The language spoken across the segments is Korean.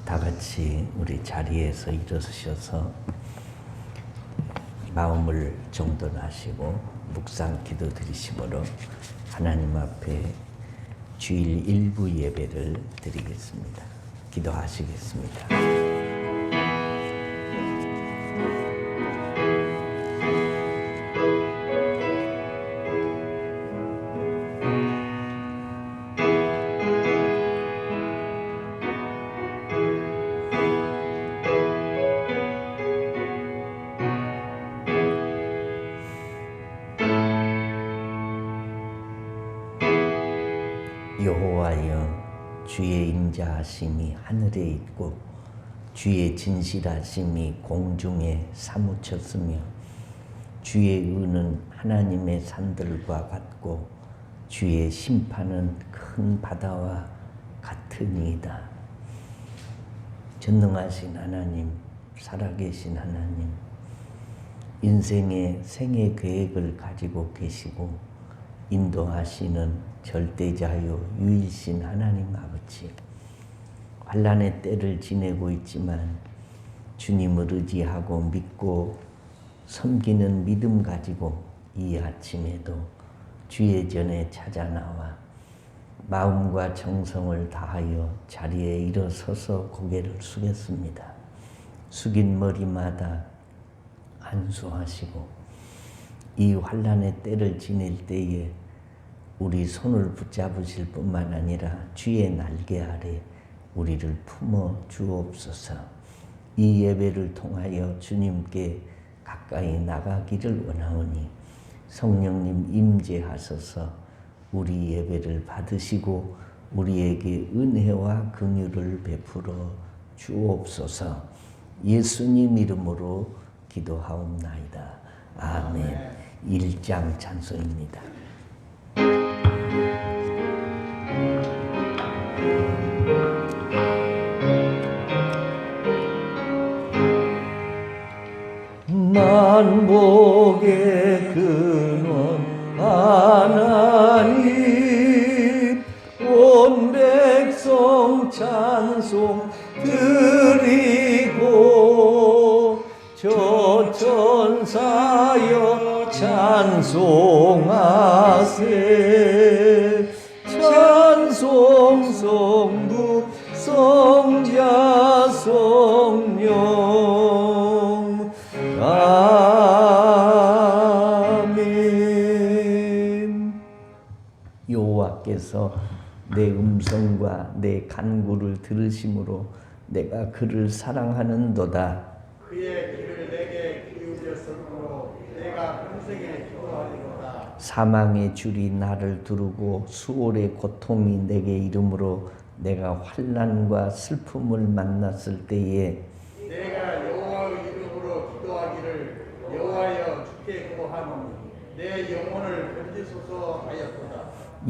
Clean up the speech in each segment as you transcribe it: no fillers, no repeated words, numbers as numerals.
다 같이 우리 자리에서 일어서셔서 마음을 정돈하시고 묵상 기도 드리심으로 하나님 앞에 주일 일부 예배를 드리겠습니다. 기도하시겠습니다. 여호와여, 주의 인자하심이 하늘에 있고 주의 진실하심이 공중에 사무쳤으며 주의 의는 하나님의 산들과 같고 주의 심판은 큰 바다와 같으니이다. 전능하신 하나님, 살아계신 하나님, 인생의 생애 계획을 가지고 계시고 인도하시는 절대자요 유일신 하나님 아버지, 환난의 때를 지내고 있지만 주님을 의지하고 믿고 섬기는 믿음 가지고 이 아침에도 주의 전에 찾아 나와 마음과 정성을 다하여 자리에 일어서서 고개를 숙였습니다. 숙인 머리마다 안수하시고 이 환난의 때를 지낼 때에 우리 손을 붙잡으실 뿐만 아니라 주의 날개 아래 우리를 품어 주옵소서. 이 예배를 통하여 주님께 가까이 나가기를 원하오니 성령님 임재하소서 우리 예배를 받으시고 우리에게 은혜와 긍휼을 베풀어 주옵소서. 예수님 이름으로 기도하옵나이다. 아멘. 1장 찬송입니다. 만복의 근원 하나님, 온 백성 찬송 드리고 저 천사여 찬송하세. 찬송 성부 성자 성령 아멘. 여호와께서 내 음성과 내 간구를 들으심으로 내가 그를 사랑하는도다. 그의 귀를 내게 기울였으므로 내가 평생에 기도하리로다. 사망의 줄이 나를 두르고 수월의 고통이 내게 이름으로 내가 환난과 슬픔을 만났을 때에 내가 여호와의 이름으로 기도하기를 여호와여 주께 구하노니 내 영혼을 건지소서 하였도다.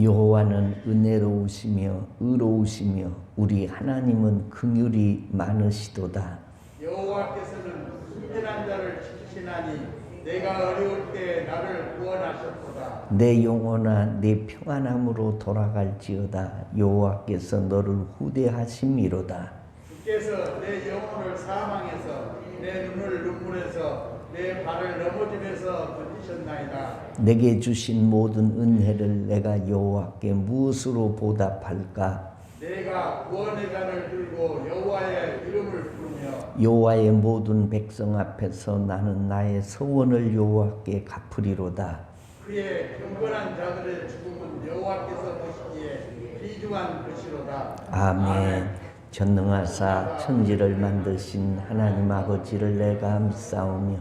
여호와는 은혜로우시며 의로우시며 우리 하나님은 긍휼이 많으시도다. 여호와께서는 순진한 자를 지키시나니 내가 어려울 때 나를 구원하셨도다. 내 영혼아 내 평안함으로 돌아갈지어다. 여호와께서 너를 후대하심이로다. 주께서 내 영혼을 사망해서 내 눈을 눈물에서 내 발을 넘어짐에서 건지셨나이다. 내게 주신 모든 은혜를 내가 여호와께 무엇으로 보답할까? 내가 구원의 잔을 들고 여호와의 이름을 부르며 여호와의 모든 백성 앞에서 나는 나의 서원을 여호와께 갚으리로다. 그의 경건한 자들의 죽음은 여호와께서 보시기에 귀중한 것이로다. 아멘. 전능하사 천지를 만드신 하나님 아버지를 내가 믿사오며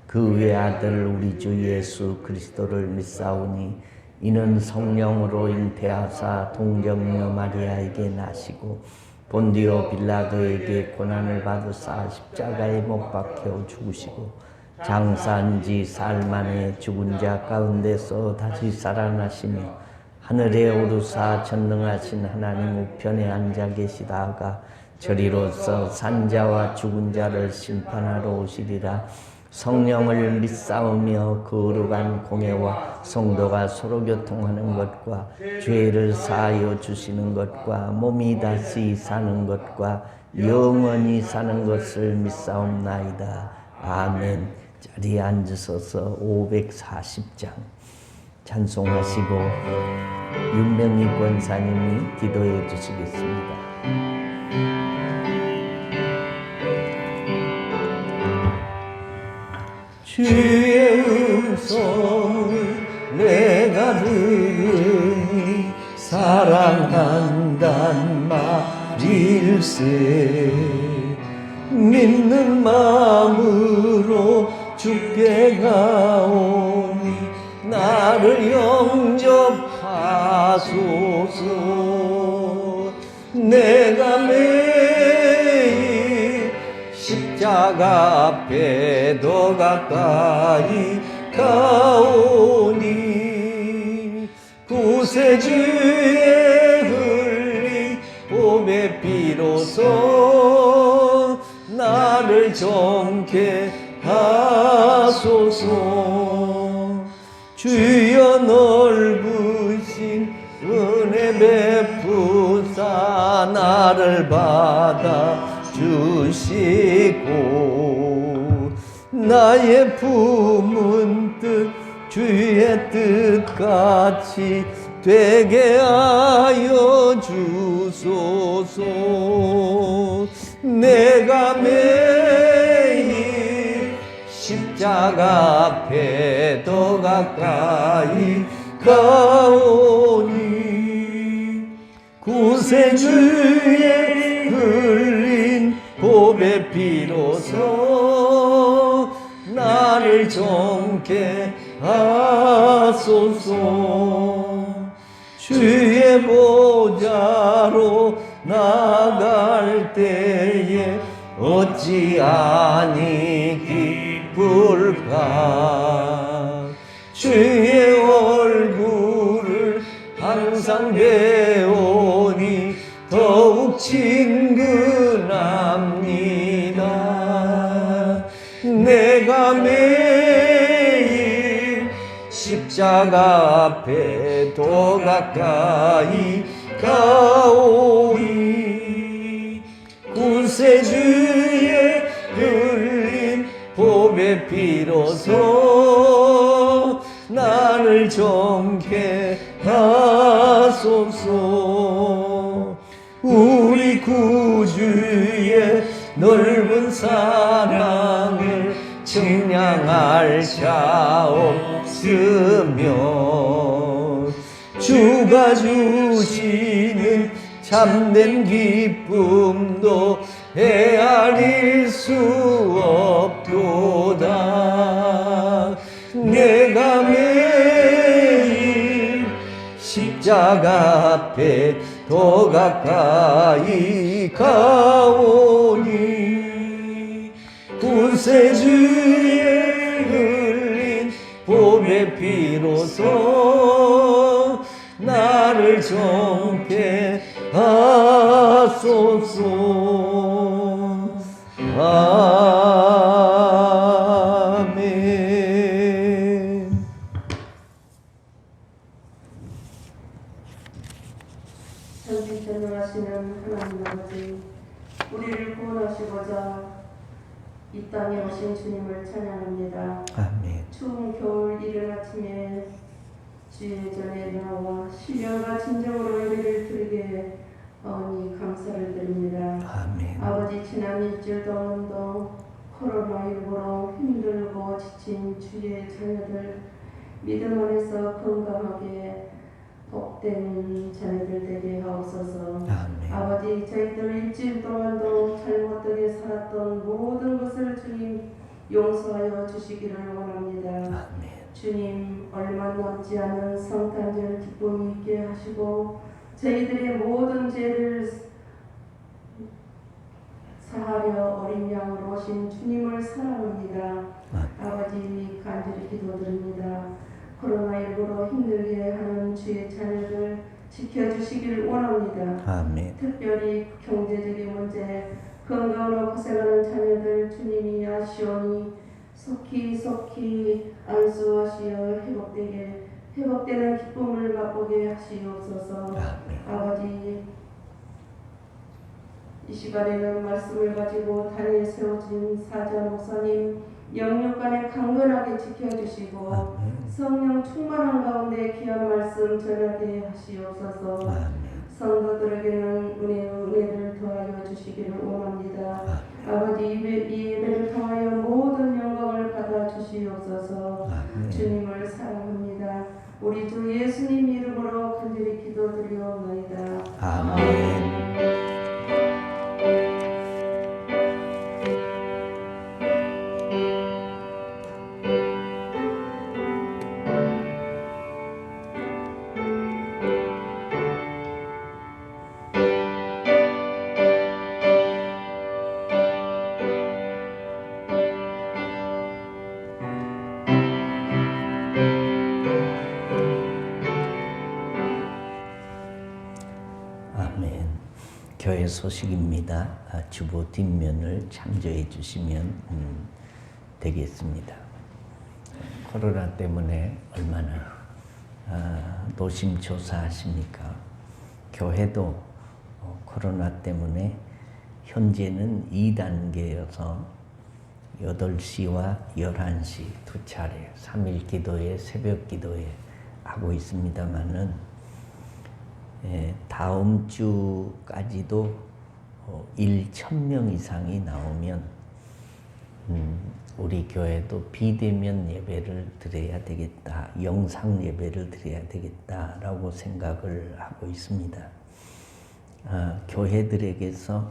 그 외 아들 우리 주 예수 그리스도를 믿사오니 이는 성령으로 잉태하사 동정녀 마리아에게 나시고 본디오 빌라도에게 고난을 받으사 십자가에 못 박혀 죽으시고 장사한 지 사흘 만에 죽은 자 가운데서 다시 살아나시며 하늘에 오르사 전능하신 하나님 우편에 앉아 계시다가 저리로서 산자와 죽은 자를 심판하러 오시리라. 성령을 믿사오며 거룩한 공예와 성도가 서로 교통하는 것과 죄를 사하여 주시는 것과 몸이 다시 사는 것과 영원히 사는 것을 믿사옵나이다. 아멘. 자리에 앉으셔서 540장 찬송하시고 윤병희 권사님이 기도해 주시겠습니다. 주의 음성을 내가 들으니 사랑한단 말일세. 믿는 마음으로 주께 가오니 나를 영접하소서. 내가 매일 십자가 앞에 더 가까이 가오니 구세주의 흘린 봄의 비로소 나를 정케 하소서. 주여 넓으신 은혜 베푸사 나를 받아 주시고 나의 품은 뜻 주의 뜻같이 되게 하여 주소서. 내가 매일 십자가 앞에 더 가까이 가오니 구세주의 흘린 봄의 비로소 나를 정케 하소서. 주의 보좌로 나갈 때에 어찌 아니 기쁠까. 주의 얼굴을 항상 배우니 더욱 친근합니다. 내가 매일 십자가 앞에 더 가까이 가오니 구세주의 흘린 봄의 비로소 나를 정케 하소서. 우리 구주의 넓은 사랑을 측량할 자 없으며 주가 주시는 참된 기쁨도 헤아릴 수 없도다. 내가 매일 십자가 앞에 더 가까이 가오니 구세주의 흘린 봄의 비로소 나를 정케 하소서. 아멘. 전지전능하시는 하나님 아버지, 우리를 구원하시고자 이 땅에 오신 주님을 찬양합니다. 아멘. 추운 겨울 이른 아침에 주의 전에 나와 신령과 진정으로 예배를 드리게 하오니 감사를 드립니다. 아멘. 아버지, 지난 일주일 동안도 코로나19로 힘들고 지친 주의 자녀들 믿음 안에서 건강하게 복된 자녀들 되게 하옵소서. 아멘. 아버지, 저희들 일주일 동안도 잘못되게 살았던 모든 것을 주님 용서하여 주시기를 원합니다. 아멘. 주님, 얼마 남지 않은 성탄절 기쁨이 있게 하시고 저희들의 모든 죄를 사하려 어린 양으로 오신 주님을 사랑합니다. 아버지, 간절히 기도드립니다. 코로나19로 힘들게 하는 주의 자녀들 지켜주시길 원합니다. 아멘. 특별히 경제적인 문제, 건강으로 고생하는 자녀들 주님이 아시오니 속히 안수하시어 회복되는 기쁨을 맛보게 하시옵소서. 아버지, 이 시간에는 말씀을 가지고 단에 세워진 사자 목사님 영육간에 강건하게 지켜주시고 성령 충만한 가운데 귀한 말씀 전하게 하시옵소서. 성도들에게는 은혜를 더하여 주시기를 원합니다. 아버지, 이 예배를 통하여 모든 영광을 받아 주시옵소서. 주님을 사랑합니다. 우리 주 예수님 이름으로 간절히 기도드리옵나이다. 아멘. 아멘. 교회 소식입니다. 주보 뒷면을 참조해 주시면 되겠습니다. 코로나 때문에 얼마나 노심초사하십니까? 교회도 코로나 때문에 현재는 2단계여서 8시와 11시 두 차례 3일 기도회, 새벽 기도회 하고 있습니다만은 다음 주까지도 1,000명 이상이 나오면 우리 교회도 비대면 예배를 드려야 되겠다, 영상 예배를 드려야 되겠다라고 생각을 하고 있습니다. 교회들에게서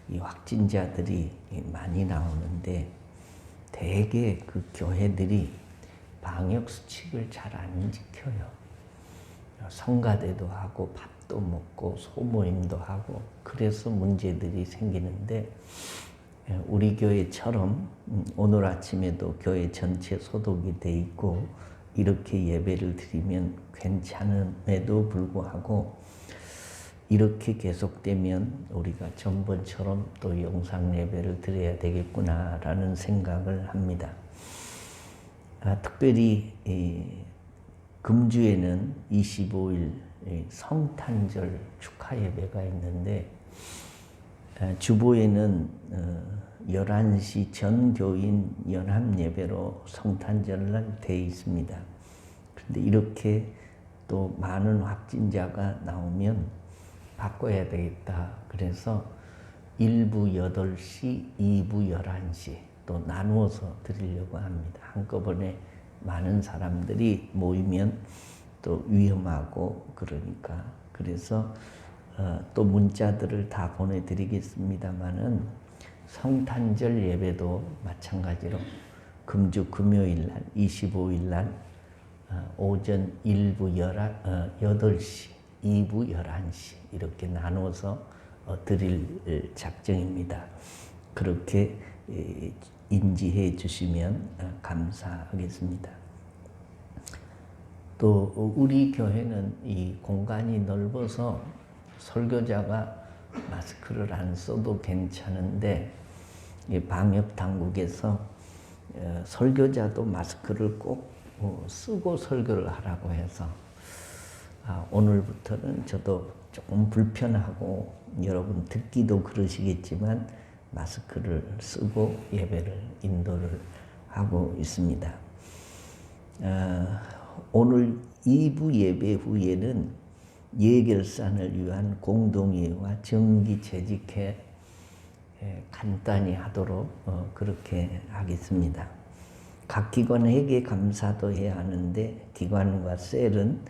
이 확진자들이 많이 나오는데 대개 그 교회들이 방역 수칙을 잘 안 지켜요. 성가대도 하고 밥도 먹고 소모임도 하고 그래서 문제들이 생기는데 우리 교회처럼 오늘 아침에도 교회 전체 소독이 돼 있고 이렇게 예배를 드리면 괜찮음에도 불구하고 이렇게 계속되면 우리가 전번처럼 또 영상 예배를 드려야 되겠구나라는 생각을 합니다. 특별히 금주에는 25일 성탄절 축하 예배가 있는데 주보에는 11시 전 교인 연합 예배로 성탄절날 돼 있습니다. 그런데 이렇게 또 많은 확진자가 나오면 바꿔야 되겠다. 그래서 1부 8시, 2부 11시 또 나누어서 드리려고 합니다. 한꺼번에 많은 사람들이 모이면 또 위험하고 그러니까 그래서 또 문자들을 다 보내드리겠습니다마는 성탄절 예배도 마찬가지로 금주 금요일 날 25일 날 오전 1부 8시 2부 11시 이렇게 나눠서 드릴 작정입니다. 그렇게 인지해 주시면 감사하겠습니다. 또 우리 교회는 이 공간이 넓어서 설교자가 마스크를 안 써도 괜찮은데 방역 당국에서 설교자도 마스크를 꼭 쓰고 설교를 하라고 해서 오늘부터는 저도 조금 불편하고 여러분 듣기도 그러시겠지만 마스크를 쓰고 예배를 인도를 하고 있습니다. 오늘 2부 예배 후에는 예결산을 위한 공동회의와 정기 재직회 간단히 하도록 그렇게 하겠습니다. 각 기관 회계 감사도 해야 하는데 기관과 셀은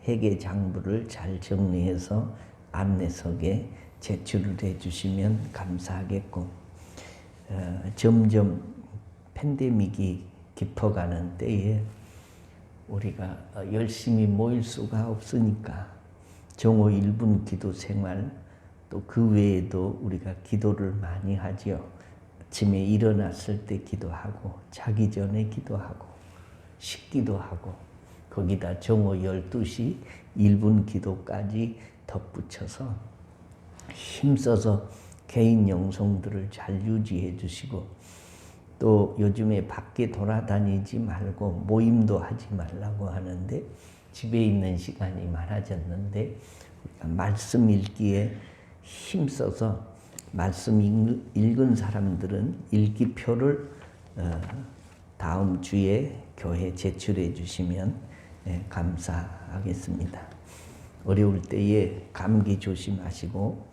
회계 장부를 잘 정리해서 안내석에 제출을 해주시면 감사하겠고 점점 팬데믹이 깊어가는 때에 우리가 열심히 모일 수가 없으니까 정오 1분 기도 생활 또 그 외에도 우리가 기도를 많이 하죠. 아침에 일어났을 때 기도하고 자기 전에 기도하고 식기도 하고 거기다 정오 12시 1분 기도까지 덧붙여서 힘써서 개인 영성들을 잘 유지해 주시고 또 요즘에 밖에 돌아다니지 말고 모임도 하지 말라고 하는데 집에 있는 시간이 많아졌는데 말씀 읽기에 힘써서 말씀 읽은 사람들은 읽기표를 다음 주에 교회 제출해 주시면 감사하겠습니다. 어려울 때에 감기 조심하시고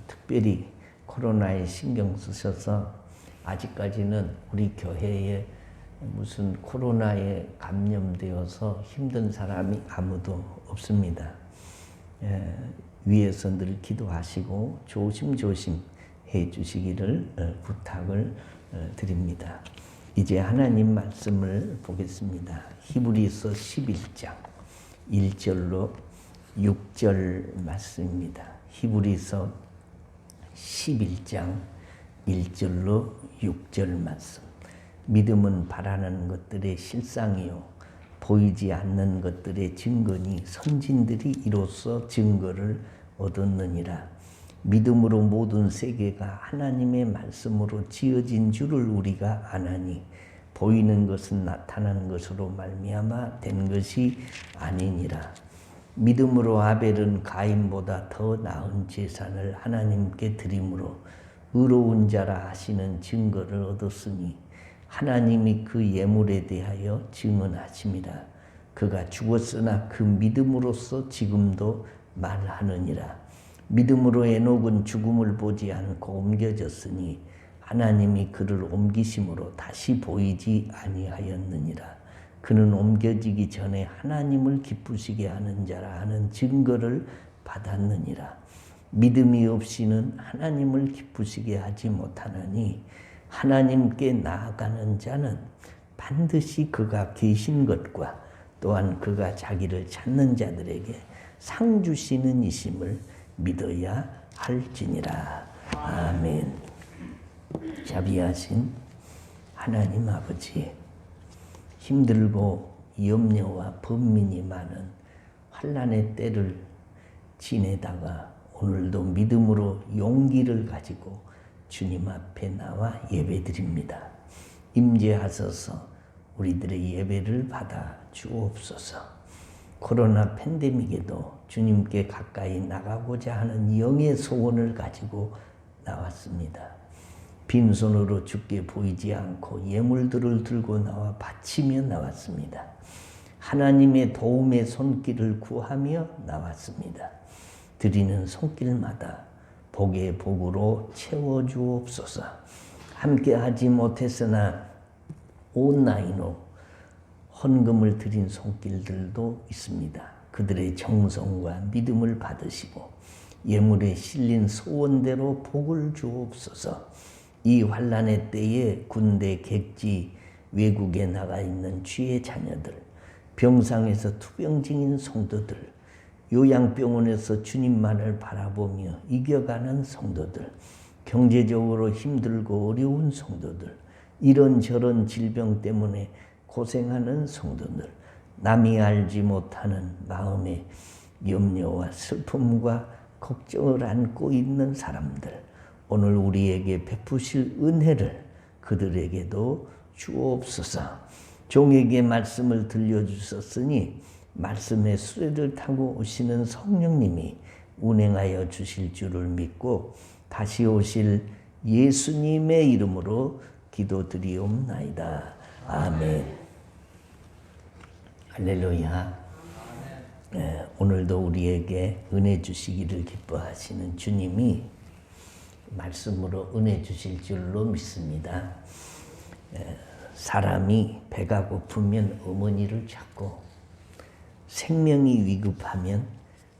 특별히 코로나에 신경 쓰셔서 아직까지는 우리 교회에 무슨 코로나에 감염되어서 힘든 사람이 아무도 없습니다. 위에서 늘 기도하시고 조심조심 해 주시기를 부탁을 드립니다. 이제 하나님 말씀을 보겠습니다. 히브리서 11장 1절로 6절 말씀입니다. 히브리서 11장 1절로 6절 말씀. 믿음은 바라는 것들의 실상이요 보이지 않는 것들의 증거니 선진들이 이로써 증거를 얻었느니라. 믿음으로 모든 세계가 하나님의 말씀으로 지어진 줄을 우리가 아나니 보이는 것은 나타난 것으로 말미암아 된 것이 아니니라. 믿음으로 아벨은 가인보다 더 나은 제사를 하나님께 드림으로 의로운 자라 하시는 증거를 얻었으니 하나님이 그 예물에 대하여 증언하심이라. 그가 죽었으나 그 믿음으로써 지금도 말하느니라. 믿음으로 에녹은 죽음을 보지 않고 옮겨졌으니 하나님이 그를 옮기심으로 다시 보이지 아니하였느니라. 그는 옮겨지기 전에 하나님을 기쁘시게 하는 자라 하는 증거를 받았느니라. 믿음이 없이는 하나님을 기쁘시게 하지 못하나니 하나님께 나아가는 자는 반드시 그가 계신 것과 또한 그가 자기를 찾는 자들에게 상 주시는 이심을 믿어야 할지니라. 아멘. 자비하신 하나님 아버지, 힘들고 염려와 번민이 많은 환난의 때를 지내다가 오늘도 믿음으로 용기를 가지고 주님 앞에 나와 예배드립니다. 임재하소서 우리들의 예배를 받아 주옵소서. 코로나 팬데믹에도 주님께 가까이 나가고자 하는 영의 소원을 가지고 나왔습니다. 빈손으로 주께 보이지 않고 예물들을 들고 나와 바치며 나왔습니다. 하나님의 도움의 손길을 구하며 나왔습니다. 드리는 손길마다 복의 복으로 채워주옵소서. 함께하지 못했으나 온라인으로 헌금을 드린 손길들도 있습니다. 그들의 정성과 믿음을 받으시고 예물에 실린 소원대로 복을 주옵소서. 이 환난의 때에 군대, 객지, 외국에 나가 있는 주의 자녀들, 병상에서 투병 중인 성도들, 요양병원에서 주님만을 바라보며 이겨가는 성도들, 경제적으로 힘들고 어려운 성도들, 이런저런 질병 때문에 고생하는 성도들, 남이 알지 못하는 마음의 염려와 슬픔과 걱정을 안고 있는 사람들, 오늘 우리에게 베푸실 은혜를 그들에게도 주옵소서. 종에게 말씀을 들려주셨으니 말씀의 수레를 타고 오시는 성령님이 운행하여 주실 줄을 믿고 다시 오실 예수님의 이름으로 기도드리옵나이다. 아멘. 할렐루야. 오늘도 우리에게 은혜 주시기를 기뻐하시는 주님이 말씀으로 은혜 주실 줄로 믿습니다. 사람이 배가 고프면 어머니를 찾고 생명이 위급하면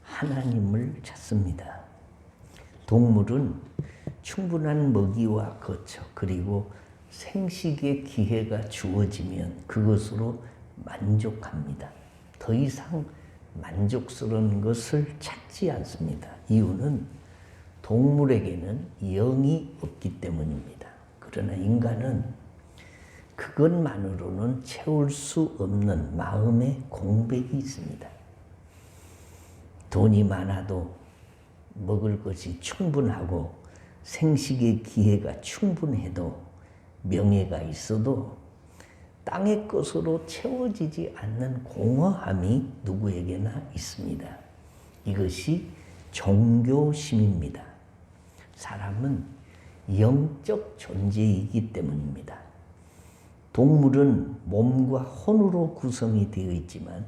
하나님을 찾습니다. 동물은 충분한 먹이와 거처 그리고 생식의 기회가 주어지면 그것으로 만족합니다. 더 이상 만족스러운 것을 찾지 않습니다. 이유는 동물에게는 영이 없기 때문입니다. 그러나 인간은 그것만으로는 채울 수 없는 마음의 공백이 있습니다. 돈이 많아도 먹을 것이 충분하고 생식의 기회가 충분해도 명예가 있어도 땅의 것으로 채워지지 않는 공허함이 누구에게나 있습니다. 이것이 종교심입니다. 사람은 영적 존재이기 때문입니다. 동물은 몸과 혼으로 구성이 되어 있지만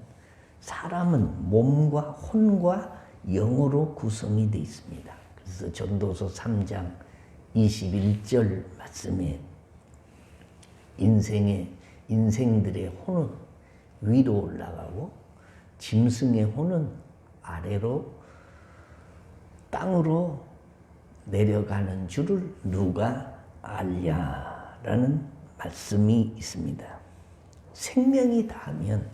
사람은 몸과 혼과 영으로 구성이 되어 있습니다. 그래서 전도서 3장 21절 말씀에 인생들의 혼은 위로 올라가고 짐승의 혼은 아래로 땅으로 내려가는 줄을 누가 알랴라는 말씀이 있습니다. 생명이 닿으면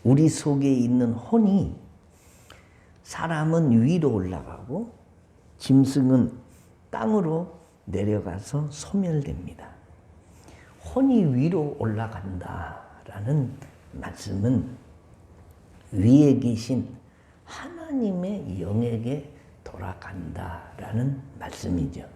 우리 속에 있는 혼이 사람은 위로 올라가고 짐승은 땅으로 내려가서 소멸됩니다. 혼이 위로 올라간다라는 말씀은 위에 계신 하나님의 영에게 돌아간다라는 말씀이죠.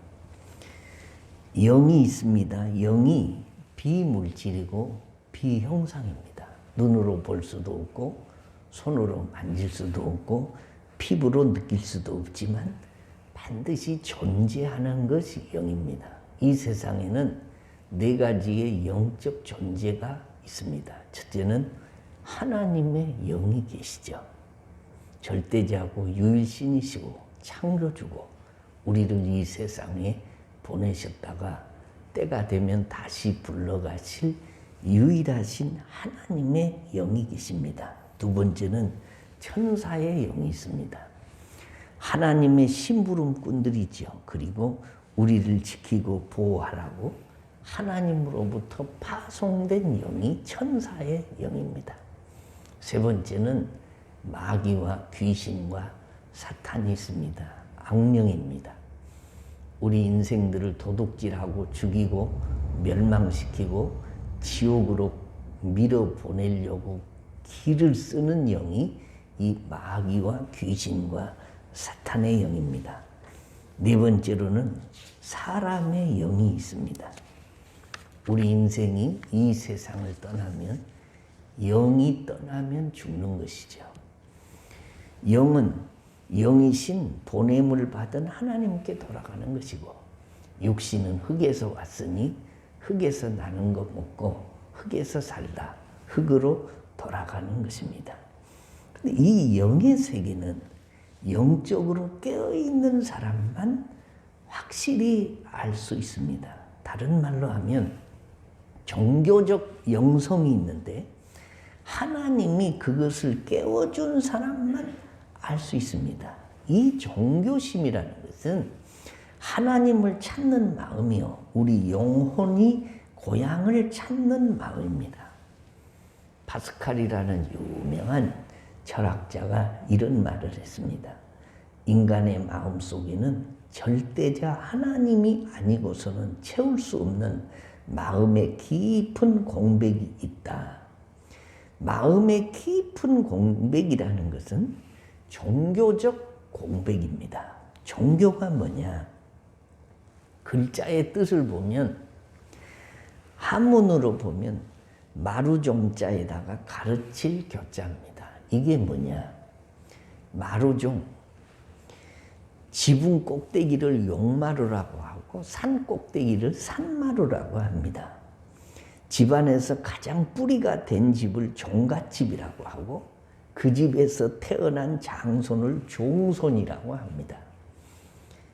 영이 있습니다. 영이 비물질이고 비형상입니다. 눈으로 볼 수도 없고 손으로 만질 수도 없고 피부로 느낄 수도 없지만 반드시 존재하는 것이 영입니다. 이 세상에는 4가지의 영적 존재가 있습니다. 첫째는 하나님의 영이 계시죠. 절대자고 유일신이시고 창조주고 우리를 이 세상에 보내셨다가 때가 되면 다시 불러가실 유일하신 하나님의 영이 계십니다. 두 번째는 천사의 영이 있습니다. 하나님의 심부름꾼들이죠. 그리고 우리를 지키고 보호하라고 하나님으로부터 파송된 영이 천사의 영입니다. 세 번째는 마귀와 귀신과 사탄이 있습니다. 악령입니다. 우리 인생들을 도둑질하고 죽이고 멸망시키고 지옥으로 밀어보내려고 길을 쓰는 영이 이 마귀와 귀신과 사탄의 영입니다. 네 번째로는 사람의 영이 있습니다. 우리 인생이 이 세상을 떠나면 영이 떠나면 죽는 것이죠. 영은 영이신 보냄을 받은 하나님께 돌아가는 것이고 육신은 흙에서 왔으니 흙에서 나는 것 먹고 흙에서 살다 흙으로 돌아가는 것입니다. 근데 이 영의 세계는 영적으로 깨어있는 사람만 확실히 알 수 있습니다. 다른 말로 하면 종교적 영성이 있는데 하나님이 그것을 깨워준 사람만 알 수 있습니다. 이 종교심이라는 것은 하나님을 찾는 마음이요. 우리 영혼이 고향을 찾는 마음입니다. 파스칼이라는 유명한 철학자가 이런 말을 했습니다. 인간의 마음 속에는 절대자 하나님이 아니고서는 채울 수 없는 마음의 깊은 공백이 있다. 마음의 깊은 공백이라는 것은 종교적 공백입니다. 종교가 뭐냐? 글자의 뜻을 보면 한문으로 보면 마루종자에다가 가르칠 교자입니다. 이게 뭐냐? 마루종, 지붕 꼭대기를 용마루라고 하고 산 꼭대기를 산마루라고 합니다. 집안에서 가장 뿌리가 된 집을 종갓집이라고 하고 그 집에서 태어난 장손을 종손이라고 합니다.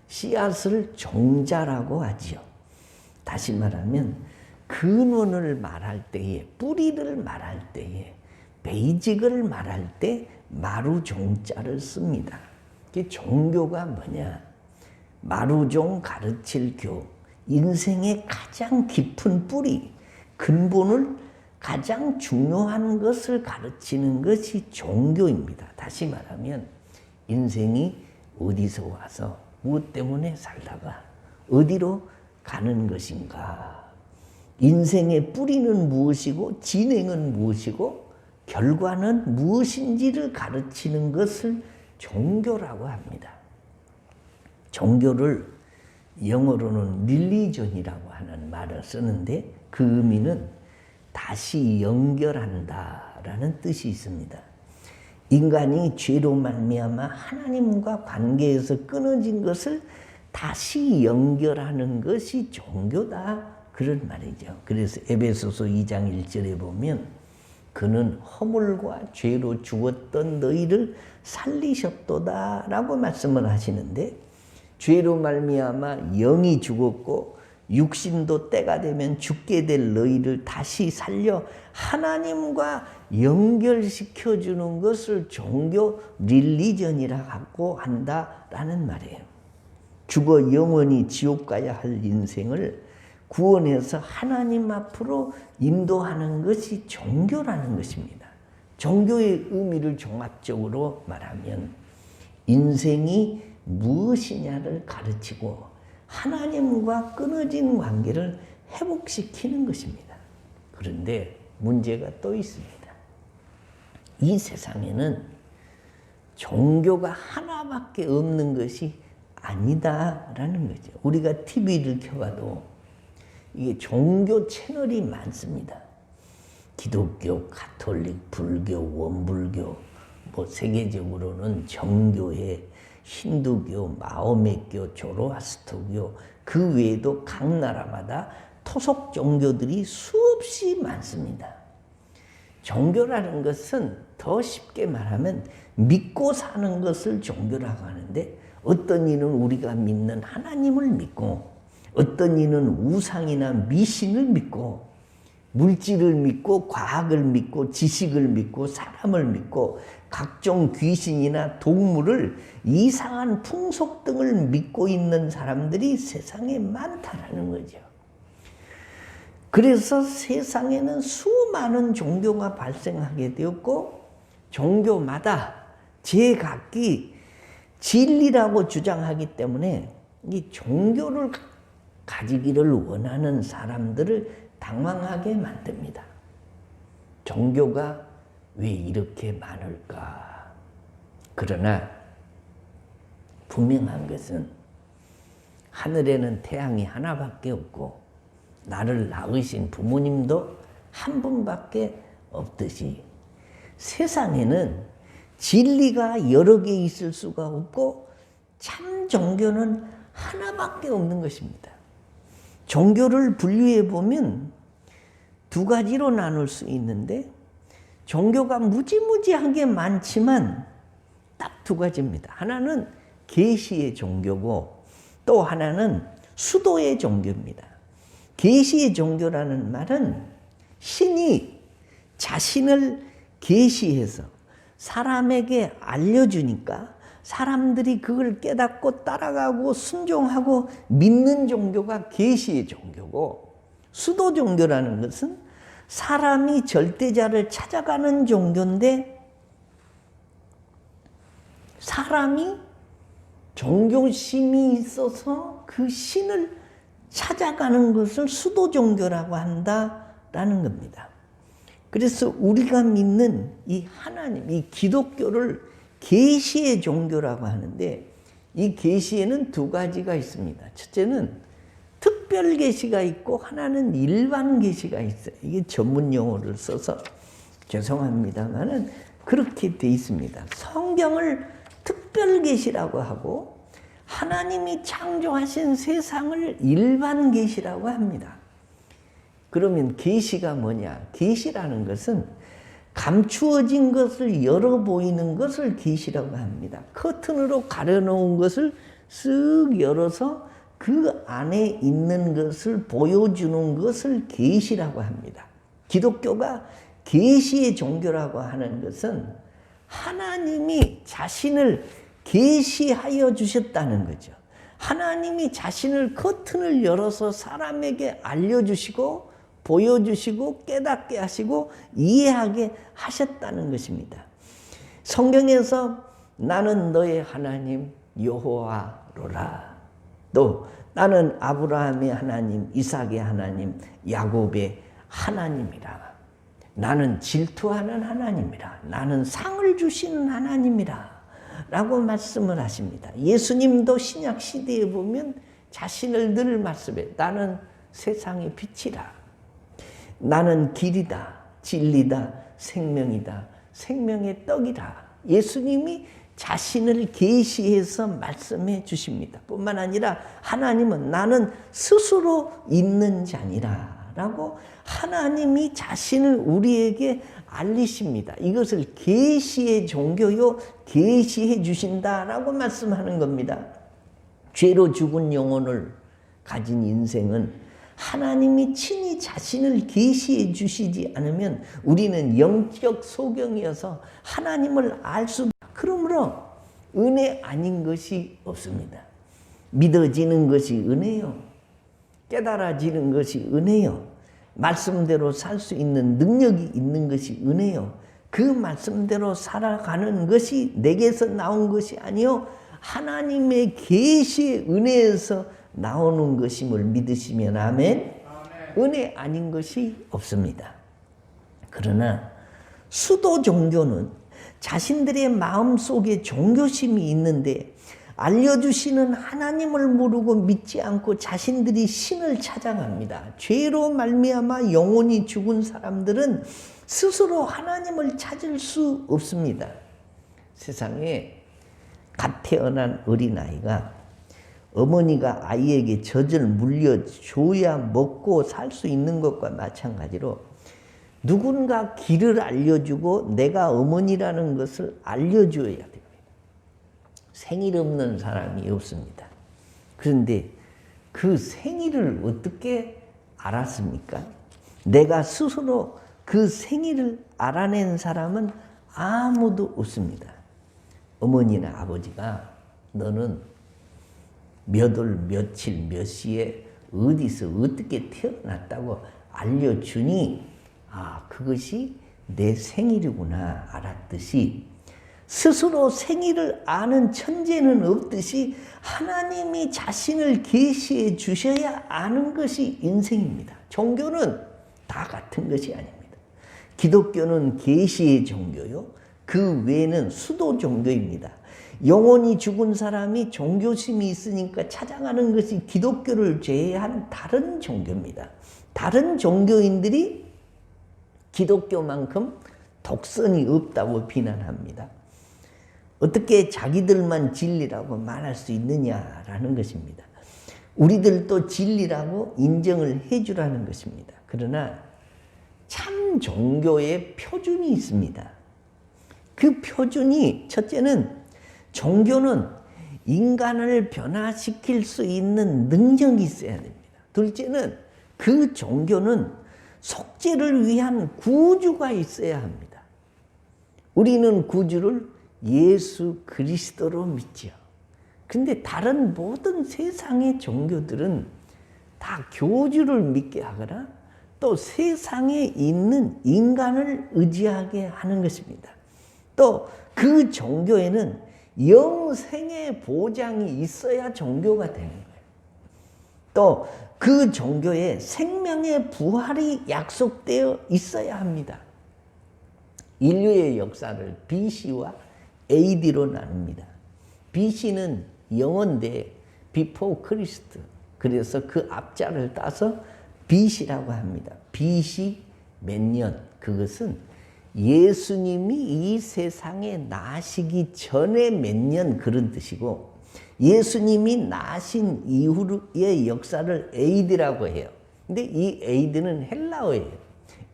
씨앗을 종자라고 하지요. 다시 말하면 근원을 말할 때에 뿌리를 말할 때에 베이직을 말할 때 마루종자를 씁니다. 이게 종교가 뭐냐? 마루종 가르칠 교, 인생의 가장 깊은 뿌리, 근본을 가장 중요한 것을 가르치는 것이 종교입니다. 다시 말하면 인생이 어디서 와서 무엇 때문에 살다가 어디로 가는 것인가? 인생의 뿌리는 무엇이고 진행은 무엇이고 결과는 무엇인지를 가르치는 것을 종교라고 합니다. 종교를 영어로는 릴리전이라고 하는 말을 쓰는데 그 의미는 다시 연결한다라는 뜻이 있습니다. 인간이 죄로 말미암아 하나님과 관계에서 끊어진 것을 다시 연결하는 것이 종교다, 그런 말이죠. 그래서 에베소서 2장 1절에 보면 그는 허물과 죄로 죽었던 너희를 살리셨도다 라고 말씀을 하시는데, 죄로 말미암아 영이 죽었고 육신도 때가 되면 죽게 될 너희를 다시 살려 하나님과 연결시켜 주는 것을 종교 릴리전이라고 한다라는 말이에요. 죽어 영원히 지옥 가야 할 인생을 구원해서 하나님 앞으로 인도하는 것이 종교라는 것입니다. 종교의 의미를 종합적으로 말하면 인생이 무엇이냐를 가르치고 하나님과 끊어진 관계를 회복시키는 것입니다. 그런데 문제가 또 있습니다. 이 세상에는 종교가 하나밖에 없는 것이 아니다라는 거죠. 우리가 TV를 켜봐도 이게 종교 채널이 많습니다. 기독교, 가톨릭, 불교, 원불교, 세계적으로는 정교회, 힌두교, 마호메교, 조로아스터교, 그 외에도 각 나라마다 토속 종교들이 수없이 많습니다. 종교라는 것은 더 쉽게 말하면 믿고 사는 것을 종교라고 하는데, 어떤 이는 우리가 믿는 하나님을 믿고, 어떤 이는 우상이나 미신을 믿고, 물질을 믿고, 과학을 믿고, 지식을 믿고, 사람을 믿고, 각종 귀신이나 동물을, 이상한 풍속 등을 믿고 있는 사람들이 세상에 많다라는 거죠. 그래서 세상에는 수많은 종교가 발생하게 되었고, 종교마다 제각기 진리라고 주장하기 때문에 이 종교를 가지기를 원하는 사람들을 당황하게 만듭니다. 종교가 왜 이렇게 많을까? 그러나 분명한 것은 하늘에는 태양이 하나밖에 없고 나를 낳으신 부모님도 한 분밖에 없듯이 세상에는 진리가 여러 개 있을 수가 없고 참 종교는 하나밖에 없는 것입니다. 종교를 분류해 보면 두 가지로 나눌 수 있는데, 종교가 무지무지하게 많지만 딱 두 가지입니다. 하나는 계시의 종교고 또 하나는 수도의 종교입니다. 계시의 종교라는 말은 신이 자신을 계시해서 사람에게 알려주니까 사람들이 그걸 깨닫고 따라가고 순종하고 믿는 종교가 계시의 종교고, 수도 종교라는 것은 사람이 절대자를 찾아가는 종교인데, 사람이 종교심이 있어서 그 신을 찾아가는 것을 수도 종교라고 한다라는 겁니다. 그래서 우리가 믿는 이 하나님, 이 기독교를 계시의 종교라고 하는데, 이 계시에는 두 가지가 있습니다. 첫째는 특별 계시가 있고 하나는 일반 계시가 있어요. 이게 전문 용어를 써서 죄송합니다만은 그렇게 돼 있습니다. 성경을 특별 계시라고 하고 하나님이 창조하신 세상을 일반 계시라고 합니다. 그러면 계시가 뭐냐? 계시라는 것은 감추어진 것을 열어 보이는 것을 계시라고 합니다. 커튼으로 가려놓은 것을 쓱 열어서 그 안에 있는 것을 보여주는 것을 계시라고 합니다. 기독교가 계시의 종교라고 하는 것은 하나님이 자신을 계시하여 주셨다는 거죠. 하나님이 자신을 커튼을 열어서 사람에게 알려주시고 보여주시고 깨닫게 하시고 이해하게 하셨다는 것입니다. 성경에서 나는 너의 하나님 여호와로라, 또 나는 아브라함의 하나님, 이삭의 하나님, 야곱의 하나님이라, 나는 질투하는 하나님이라, 나는 상을 주시는 하나님이라 라고 말씀을 하십니다. 예수님도 신약 시대에 보면 자신을 늘 말씀해. 나는 세상의 빛이라. 나는 길이다, 진리다, 생명이다, 생명의 떡이다. 예수님이 자신을 계시해서 말씀해 주십니다. 뿐만 아니라 하나님은 나는 스스로 있는 자니라 라고 하나님이 자신을 우리에게 알리십니다. 이것을 계시의 종교요, 계시해 주신다라고 말씀하는 겁니다. 죄로 죽은 영혼을 가진 인생은 하나님이 친히 자신을 계시해 주시지 않으면 우리는 영적 소경이어서 하나님을 알 수, 그러므로 은혜 아닌 것이 없습니다. 믿어지는 것이 은혜요. 깨달아지는 것이 은혜요. 말씀대로 살 수 있는 능력이 있는 것이 은혜요. 그 말씀대로 살아가는 것이 내게서 나온 것이 아니요 하나님의 계시의 은혜에서 나오는 것임을 믿으시면 아멘. 은혜 아닌 것이 없습니다. 그러나 수도 종교는 자신들의 마음속에 종교심이 있는데 알려주시는 하나님을 모르고 믿지 않고 자신들이 신을 찾아갑니다. 죄로 말미암아 영혼이 죽은 사람들은 스스로 하나님을 찾을 수 없습니다. 세상에 갓 태어난 어린아이가 어머니가 아이에게 젖을 물려줘야 먹고 살 수 있는 것과 마찬가지로 누군가 길을 알려주고 내가 어머니라는 것을 알려줘야 됩니다. 생일 없는 사람이 없습니다. 그런데 그 생일을 어떻게 알았습니까? 내가 스스로 그 생일을 알아낸 사람은 아무도 없습니다. 어머니나 아버지가 너는 몇 월 며칠 몇 시에 어디서 어떻게 태어났다고 알려주니 그것이 내 생일이구나 알았듯이 스스로 생일을 아는 천재는 없듯이 하나님이 자신을 계시해 주셔야 아는 것이 인생입니다. 종교는 다 같은 것이 아닙니다. 기독교는 계시의 종교요. 그 외에는 수도 종교입니다. 영혼이 죽은 사람이 종교심이 있으니까 찾아가는 것이 기독교를 제외한 다른 종교입니다. 다른 종교인들이 기독교만큼 독선이 없다고 비난합니다. 어떻게 자기들만 진리라고 말할 수 있느냐라는 것입니다. 우리들도 진리라고 인정을 해주라는 것입니다. 그러나 참 종교의 표준이 있습니다. 그 표준이 첫째는 종교는 인간을 변화시킬 수 있는 능력이 있어야 됩니다. 둘째는 그 종교는 속죄를 위한 구주가 있어야 합니다. 우리는 구주를 예수 그리스도로 믿죠. 근데 다른 모든 세상의 종교들은 다 교주를 믿게 하거나 또 세상에 있는 인간을 의지하게 하는 것입니다. 또 그 종교에는 영생의 보장이 있어야 종교가 되는 거예요. 또 그 종교에 생명의 부활이 약속되어 있어야 합니다. 인류의 역사를 BC와 AD로 나눕니다. BC는 영어인데 Before Christ. 그래서 그 앞자를 따서 BC라고 합니다. BC 몇 년? 그것은 예수님이 이 세상에 나시기 전에 몇 년 그런 뜻이고 예수님이 나신 이후의 역사를 AD라고 해요. 근데 이 AD는 헬라어예요.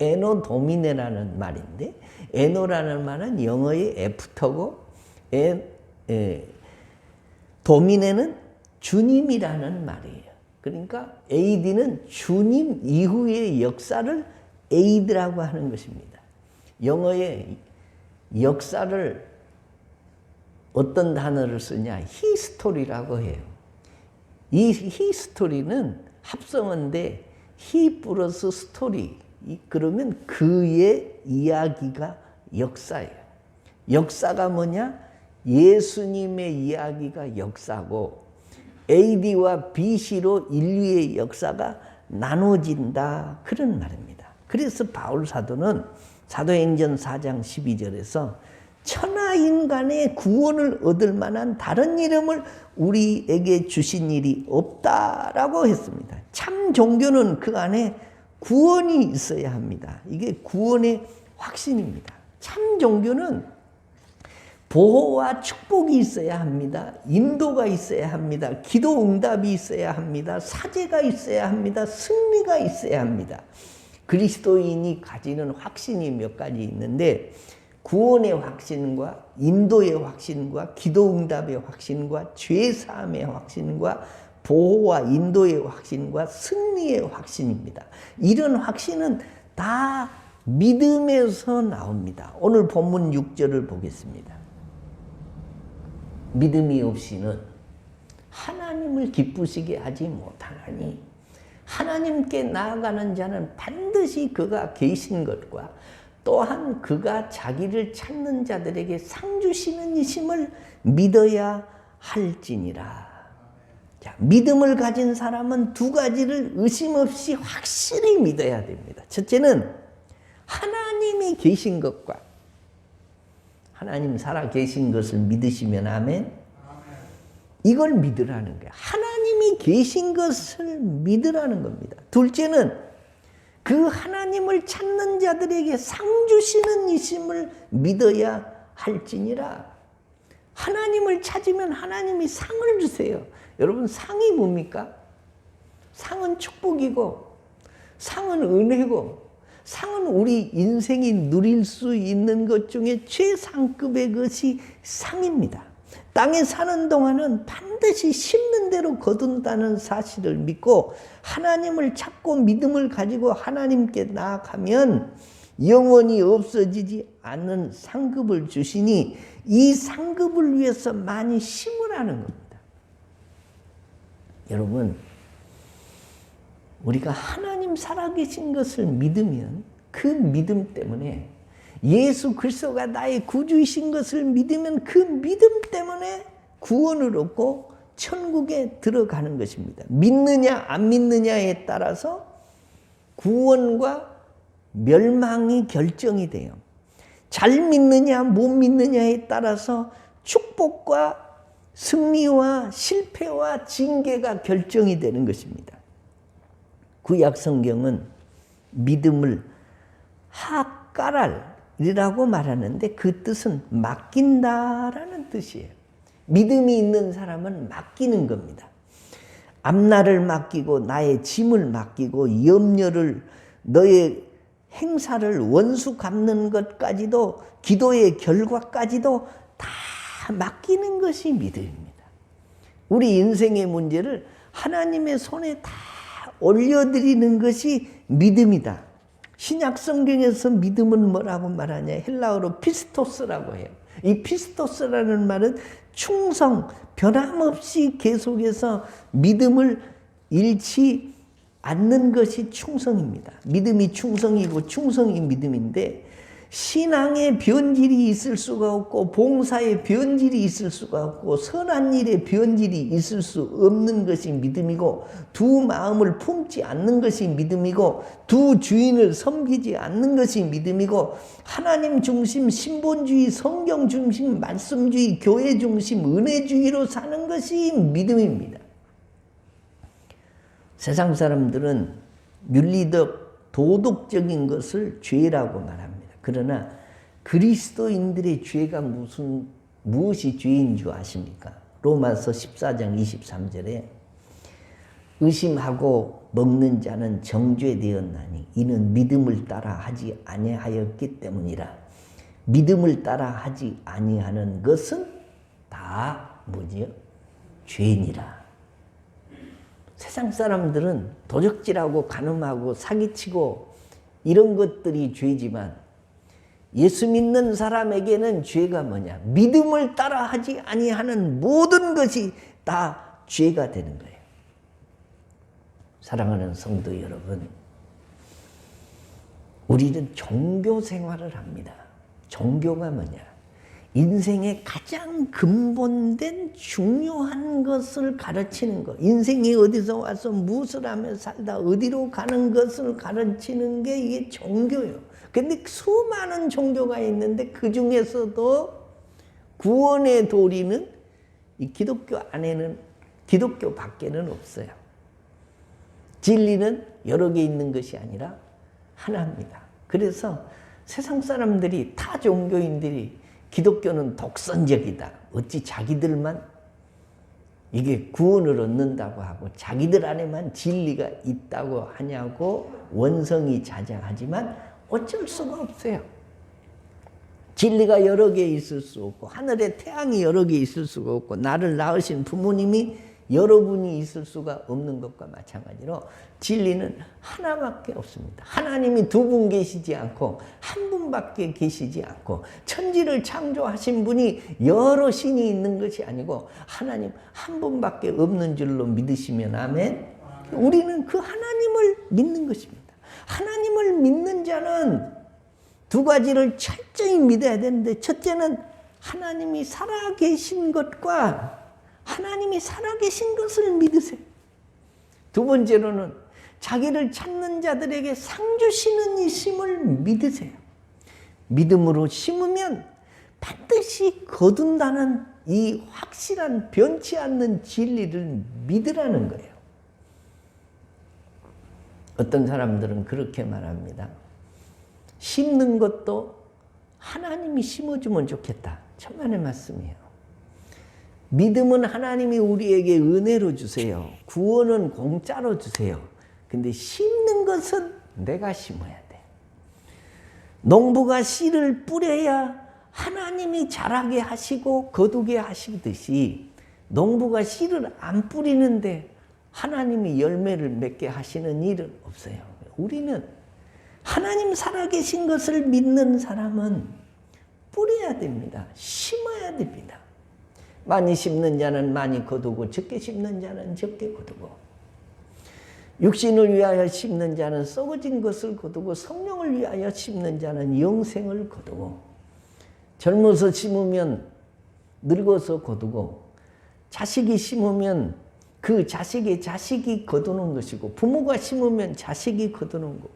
에노 도미네라는 말인데 에노라는 말은 영어의 애프터고 도미네는 주님이라는 말이에요. 그러니까 AD는 주님 이후의 역사를 AD라고 하는 것입니다. 영어의 역사를 어떤 단어를 쓰냐? 히스토리라고 해요. 이 히스토리는 합성어인데 히 플러스 스토리. 그러면 그의 이야기가 역사예요. 역사가 뭐냐? 예수님의 이야기가 역사고 AD와 BC로 인류의 역사가 나눠진다. 그런 말입니다. 그래서 바울 사도는 사도행전 4장 12절에서 천하 인간의 구원을 얻을 만한 다른 이름을 우리에게 주신 일이 없다라고 했습니다. 참 종교는 그 안에 구원이 있어야 합니다. 이게 구원의 확신입니다. 참 종교는 보호와 축복이 있어야 합니다. 인도가 있어야 합니다. 기도 응답이 있어야 합니다. 사제가 있어야 합니다. 승리가 있어야 합니다. 그리스도인이 가지는 확신이 몇 가지 있는데 구원의 확신과 인도의 확신과 기도 응답의 확신과 죄사함의 확신과 보호와 인도의 확신과 승리의 확신입니다. 이런 확신은 다 믿음에서 나옵니다. 오늘 본문 6절을 보겠습니다. 믿음이 없이는 하나님을 기쁘시게 하지 못하나니 하나님께 나아가는 자는 반드시 그가 계신 것과 또한 그가 자기를 찾는 자들에게 상 주시는 이심을 믿어야 할지니라. 자, 믿음을 가진 사람은 두 가지를 의심 없이 확실히 믿어야 됩니다. 첫째는 하나님이 계신 것과 하나님 살아 계신 것을 믿으시면 아멘. 이걸 믿으라는 거예요. 하나님이 계신 것을 믿으라는 겁니다. 둘째는 그 하나님을 찾는 자들에게 상 주시는 이심을 믿어야 할지니라. 하나님을 찾으면 하나님이 상을 주세요. 여러분, 상이 뭡니까? 상은 축복이고 상은 은혜고 상은 우리 인생이 누릴 수 있는 것 중에 최상급의 것이 상입니다. 땅에 사는 동안은 반드시 심는 대로 거둔다는 사실을 믿고 하나님을 찾고 믿음을 가지고 하나님께 나아가면 영원히 없어지지 않는 상급을 주시니 이 상급을 위해서 많이 심으라는 겁니다. 여러분, 우리가 하나님 살아계신 것을 믿으면 그 믿음 때문에 예수 그리스도가 나의 구주이신 것을 믿으면 그 믿음 때문에 구원을 얻고 천국에 들어가는 것입니다. 믿느냐 안 믿느냐에 따라서 구원과 멸망이 결정이 돼요. 잘 믿느냐 못 믿느냐에 따라서 축복과 승리와 실패와 징계가 결정이 되는 것입니다. 구약 성경은 믿음을 하까랄이라고 말하는데 그 뜻은 맡긴다라는 뜻이에요. 믿음이 있는 사람은 맡기는 겁니다. 앞날을 맡기고 나의 짐을 맡기고 염려를 너의 행사를 원수 갚는 것까지도 기도의 결과까지도 다 맡기는 것이 믿음입니다. 우리 인생의 문제를 하나님의 손에 다 올려드리는 것이 믿음이다. 신약 성경에서 믿음은 뭐라고 말하냐? 헬라어로 피스토스라고 해요. 이 피스토스라는 말은 충성, 변함없이 계속해서 믿음을 잃지 않는 것이 충성입니다. 믿음이 충성이고 충성이 믿음인데 신앙의 변질이 있을 수가 없고 봉사의 변질이 있을 수가 없고 선한 일의 변질이 있을 수 없는 것이 믿음이고 두 마음을 품지 않는 것이 믿음이고 두 주인을 섬기지 않는 것이 믿음이고 하나님 중심, 신본주의, 성경 중심, 말씀주의, 교회 중심, 은혜주의로 사는 것이 믿음입니다. 세상 사람들은 윤리적, 도덕적인 것을 죄라고 말합니다. 그러나 그리스도인들의 죄가 무엇이 죄인 줄 아십니까? 로마서 14장 23절에 의심하고 먹는 자는 정죄되었나니 이는 믿음을 따라 하지 아니하였기 때문이라. 믿음을 따라 하지 아니하는 것은 다 뭐지요? 죄니라. 세상 사람들은 도적질하고 간음하고 사기치고 이런 것들이 죄지만 예수 믿는 사람에게는 죄가 뭐냐? 믿음을 따라 하지 아니하는 모든 것이 다 죄가 되는 거예요. 사랑하는 성도 여러분, 우리는 종교 생활을 합니다. 종교가 뭐냐? 인생의 가장 근본된 중요한 것을 가르치는 것. 인생이 어디서 와서 무엇을 하며 살다 어디로 가는 것을 가르치는 게 이게 종교예요. 근데 수많은 종교가 있는데 그 중에서도 구원의 도리는 이 기독교 안에는, 기독교 밖에는 없어요. 진리는 여러 개 있는 것이 아니라 하나입니다. 그래서 세상 사람들이, 타 종교인들이 기독교는 독선적이다, 어찌 자기들만 이게 구원을 얻는다고 하고 자기들 안에만 진리가 있다고 하냐고 원성이 자자하지만 어쩔 수가 없어요. 진리가 여러 개 있을 수 없고 하늘에 태양이 여러 개 있을 수가 없고 나를 낳으신 부모님이 여러분이 있을 수가 없는 것과 마찬가지로 진리는 하나밖에 없습니다. 하나님이 두 분 계시지 않고 한 분밖에 계시지 않고 천지를 창조하신 분이 여러 신이 있는 것이 아니고 하나님 한 분밖에 없는 줄로 믿으시면 아멘. 우리는 그 하나님을 믿는 것입니다. 하나님을 믿는 자는 두 가지를 철저히 믿어야 되는데, 첫째는 하나님이 살아계신 것과 하나님이 살아계신 것을 믿으세요. 두 번째로는 자기를 찾는 자들에게 상 주시는 이심을 믿으세요. 믿음으로 심으면 반드시 거둔다는 이 확실한 변치 않는 진리를 믿으라는 거예요. 어떤 사람들은 그렇게 말합니다. 심는 것도 하나님이 심어주면 좋겠다. 천만의 말씀이에요. 믿음은 하나님이 우리에게 은혜로 주세요. 구원은 공짜로 주세요. 근데 심는 것은 내가 심어야 돼. 농부가 씨를 뿌려야 하나님이 자라게 하시고 거두게 하시듯이 농부가 씨를 안 뿌리는데 하나님이 열매를 맺게 하시는 일은 없어요. 우리는 하나님 살아계신 것을 믿는 사람은 뿌려야 됩니다. 심어야 됩니다. 많이 심는 자는 많이 거두고 적게 심는 자는 적게 거두고, 육신을 위하여 심는 자는 썩어진 것을 거두고 성령을 위하여 심는 자는 영생을 거두고, 젊어서 심으면 늙어서 거두고, 자식이 심으면 그 자식의 자식이 거두는 것이고, 부모가 심으면 자식이 거두는 거고,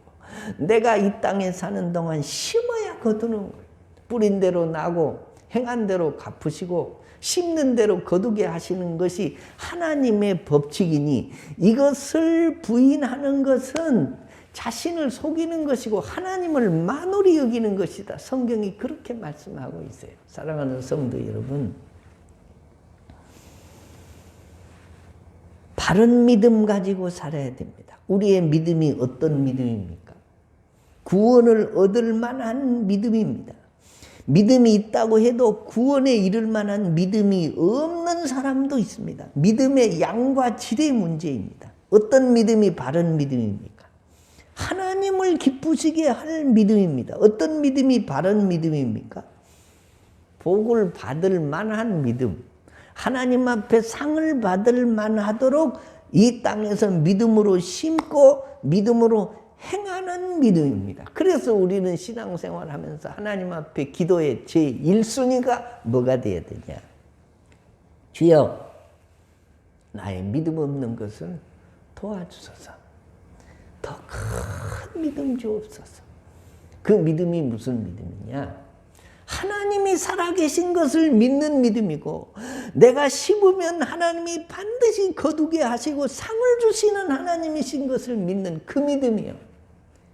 내가 이 땅에 사는 동안 심어야 거두는 거예요. 뿌린 대로 나고 행한 대로 갚으시고 심는 대로 거두게 하시는 것이 하나님의 법칙이니, 이것을 부인하는 것은 자신을 속이는 것이고 하나님을 만홀히 여기는 것이다. 성경이 그렇게 말씀하고 있어요. 사랑하는 성도 여러분, 바른 믿음 가지고 살아야 됩니다. 우리의 믿음이 어떤 믿음입니까? 구원을 얻을 만한 믿음입니다. 믿음이 있다고 해도 구원에 이를 만한 믿음이 없는 사람도 있습니다. 믿음의 양과 질의 문제입니다. 어떤 믿음이 바른 믿음입니까? 하나님을 기쁘시게 할 믿음입니다. 어떤 믿음이 바른 믿음입니까? 복을 받을 만한 믿음, 하나님 앞에 상을 받을 만하도록 이 땅에서 믿음으로 심고 믿음으로 행하는 믿음입니다. 그래서 우리는 신앙생활 하면서 하나님 앞에 기도의 제1순위가 뭐가 되어야 되냐? 주여, 나의 믿음 없는 것을 도와주소서. 더 큰 믿음 주옵소서. 그 믿음이 무슨 믿음이냐? 하나님이 살아계신 것을 믿는 믿음이고, 내가 심으면 하나님이 반드시 거두게 하시고 상을 주시는 하나님이신 것을 믿는 그 믿음이요.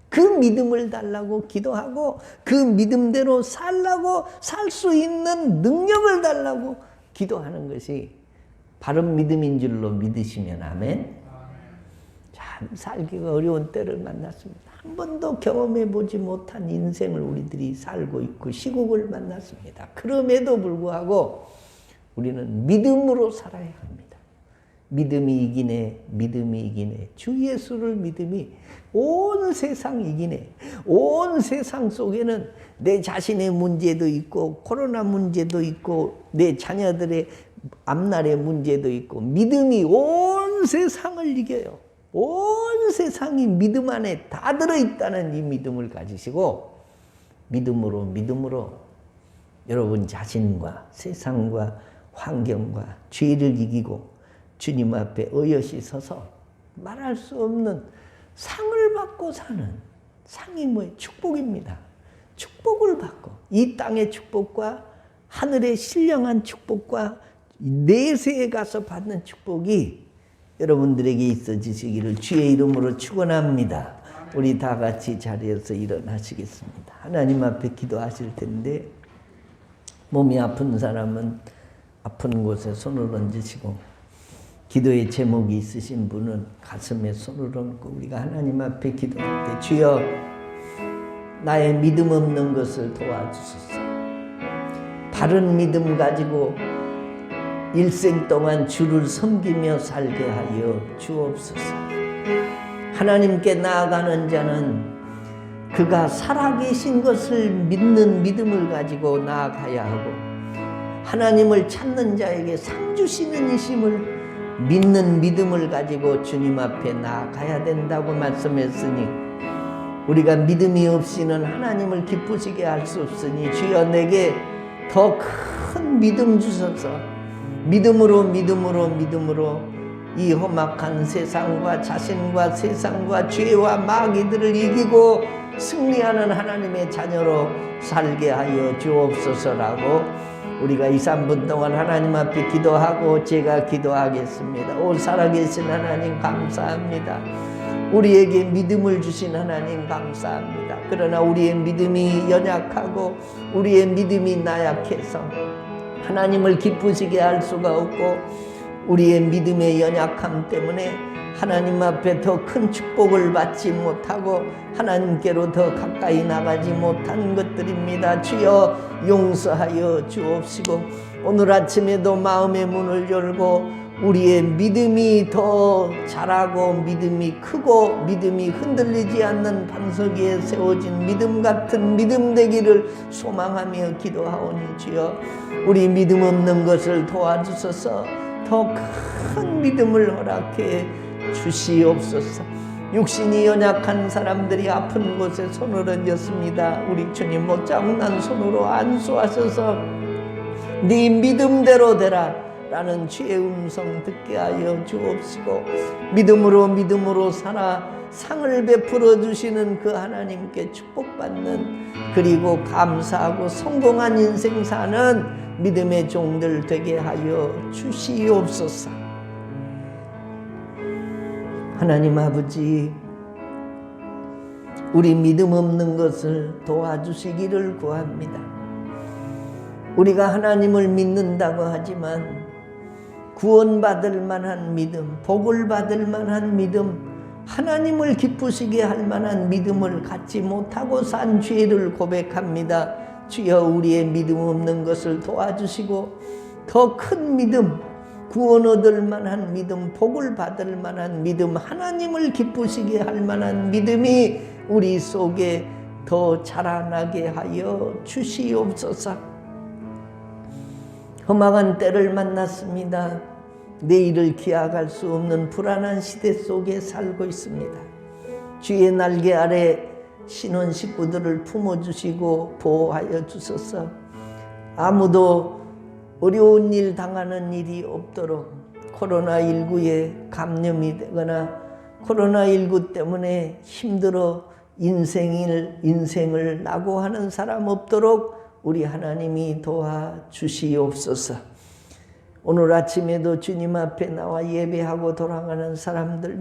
그 믿음을 달라고 기도하고 그 믿음대로 살라고, 살 수 있는 능력을 달라고 기도하는 것이 바른 믿음인 줄로 믿으시면 아멘. 참 살기가 어려운 때를 만났습니다. 한 번도 경험해 보지 못한 인생을 우리들이 살고 있고 시국을 만났습니다. 그럼에도 불구하고 우리는 믿음으로 살아야 합니다. 믿음이 이기네, 믿음이 이기네. 주 예수를 믿음이 온 세상 이기네. 온 세상 속에는 내 자신의 문제도 있고 코로나 문제도 있고 내 자녀들의 앞날의 문제도 있고, 믿음이 온 세상을 이겨요. 온 세상이 믿음 안에 다 들어있다는 이 믿음을 가지시고 믿음으로 여러분 자신과 세상과 환경과 죄를 이기고 주님 앞에 어여시 서서 말할 수 없는 상을 받고 사는, 상이 뭐예요? 축복입니다. 축복을 받고 이 땅의 축복과 하늘의 신령한 축복과 내세에 가서 받는 축복이 여러분들에게 있어지시기를 주의 이름으로 축원합니다. 우리 다 같이 자리에서 일어나시겠습니다. 하나님 앞에 기도하실 텐데 몸이 아픈 사람은 아픈 곳에 손을 얹으시고 기도의 제목이 있으신 분은 가슴에 손을 얹고 우리가 하나님 앞에 기도할 때 주여 나의 믿음 없는 것을 도와주소서. 바른 믿음 가지고 일생 동안 주를 섬기며 살게 하여 주옵소서. 하나님께 나아가는 자는 그가 살아계신 것을 믿는 믿음을 가지고 나아가야 하고 하나님을 찾는 자에게 상 주시는 이심을 믿는 믿음을 가지고 주님 앞에 나아가야 된다고 말씀했으니 우리가 믿음이 없이는 하나님을 기쁘시게 할 수 없으니 주여 내게 더 큰 믿음 주소서. 믿음으로 이 험악한 세상과 자신과 세상과 죄와 마귀들을 이기고 승리하는 하나님의 자녀로 살게 하여 주옵소서라고 우리가 2, 3분 동안 하나님 앞에 기도하고 제가 기도하겠습니다. 오 살아계신 하나님 감사합니다. 우리에게 믿음을 주신 하나님 감사합니다. 그러나 우리의 믿음이 연약하고 우리의 믿음이 나약해서 하나님을 기쁘시게 할 수가 없고 우리의 믿음의 연약함 때문에 하나님 앞에 더 큰 축복을 받지 못하고 하나님께로 더 가까이 나가지 못한 것들입니다. 주여 용서하여 주옵시고 오늘 아침에도 마음의 문을 열고 우리의 믿음이 더 자라고 믿음이 크고 믿음이 흔들리지 않는 반석 위에 세워진 믿음 같은 믿음 되기를 소망하며 기도하오니 주여 우리 믿음 없는 것을 도와주소서. 더 큰 믿음을 허락해 주시옵소서. 육신이 연약한 사람들이 아픈 곳에 손을 얹었습니다. 우리 주님 못장난 손으로 안수하셔서 네 믿음대로 되라 라는 주의 음성 듣게 하여 주옵시고 믿음으로 살아 상을 베풀어 주시는 그 하나님께 축복받는 그리고 감사하고 성공한 인생 사는 믿음의 종들 되게 하여 주시옵소서. 하나님 아버지 우리 믿음 없는 것을 도와주시기를 구합니다. 우리가 하나님을 믿는다고 하지만 구원받을 만한 믿음, 복을 받을 만한 믿음, 하나님을 기쁘시게 할 만한 믿음을 갖지 못하고 산 죄를 고백합니다. 주여 우리의 믿음 없는 것을 도와주시고 더 큰 믿음, 구원 얻을 만한 믿음, 복을 받을 만한 믿음, 하나님을 기쁘시게 할 만한 믿음이 우리 속에 더 자라나게 하여 주시옵소서. 험악한 때를 만났습니다. 내일을 기약할 수 없는 불안한 시대 속에 살고 있습니다. 주의 날개 아래 신혼 식구들을 품어주시고 보호하여 주소서. 아무도 어려운 일 당하는 일이 없도록 코로나19에 감염이 되거나 코로나19 때문에 힘들어 인생을 낙오하는 사람 없도록 우리 하나님이 도와주시옵소서. 오늘 아침에도 주님 앞에 나와 예배하고 돌아가는 사람들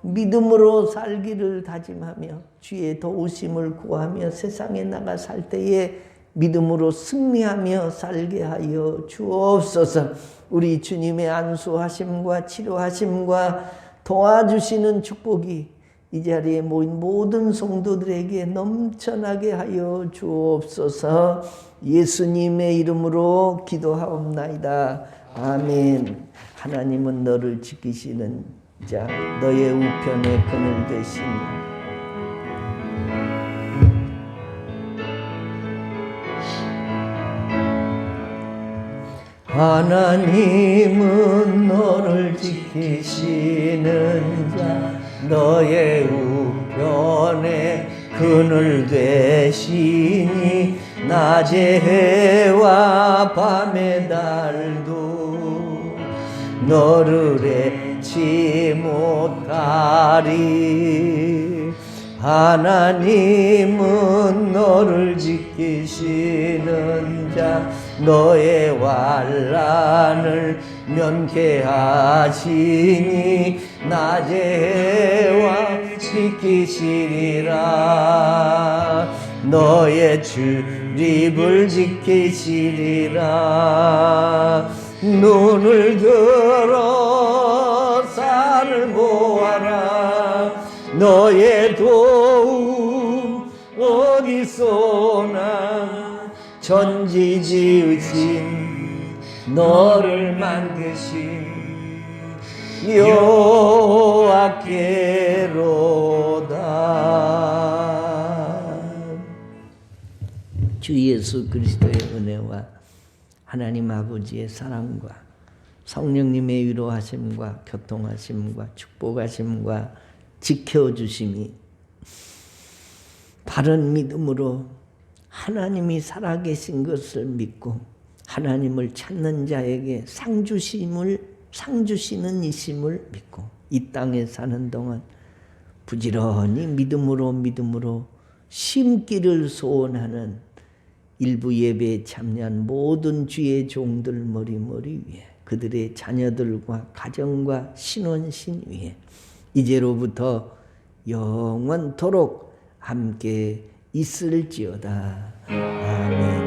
믿음으로 살기를 다짐하며 주의 도우심을 구하며 세상에 나가 살 때에 믿음으로 승리하며 살게 하여 주옵소서. 우리 주님의 안수하심과 치료하심과 도와주시는 축복이 이 자리에 모인 모든 성도들에게 넘쳐나게 하여 주옵소서. 예수님의 이름으로 기도하옵나이다. 아멘. 하나님은 너를 지키시는 자, 너의 우편에 그늘 되시니 하나님은 너를 지키시는 자, 너의 우편에 그늘 되시니 낮의 해와 밤의 달도 너를 잊지 못하리. 하나님은 너를 지키시는 자 너의 환난을 면케하시니 낮의 해와 지키시리라 너의 출입을 지키시리라 눈을 들어 산을 보아라 너의 도움 어디서나 천지 지으신 너를 만드신 여호와께로다. 주 예수 그리스도의 은혜와 하나님 아버지의 사랑과 성령님의 위로하심과 교통하심과 축복하심과 지켜주심이 바른 믿음으로 하나님이 살아계신 것을 믿고 하나님을 찾는 자에게 상 주시는 이심을 믿고 이 땅에 사는 동안 부지런히 믿음으로 심기를 소원하는 일부 예배에 참여한 모든 주의 종들 머리 위에 그들의 자녀들과 가정과 신원신 위에 이제로부터 영원토록 함께 있을지어다. 아멘.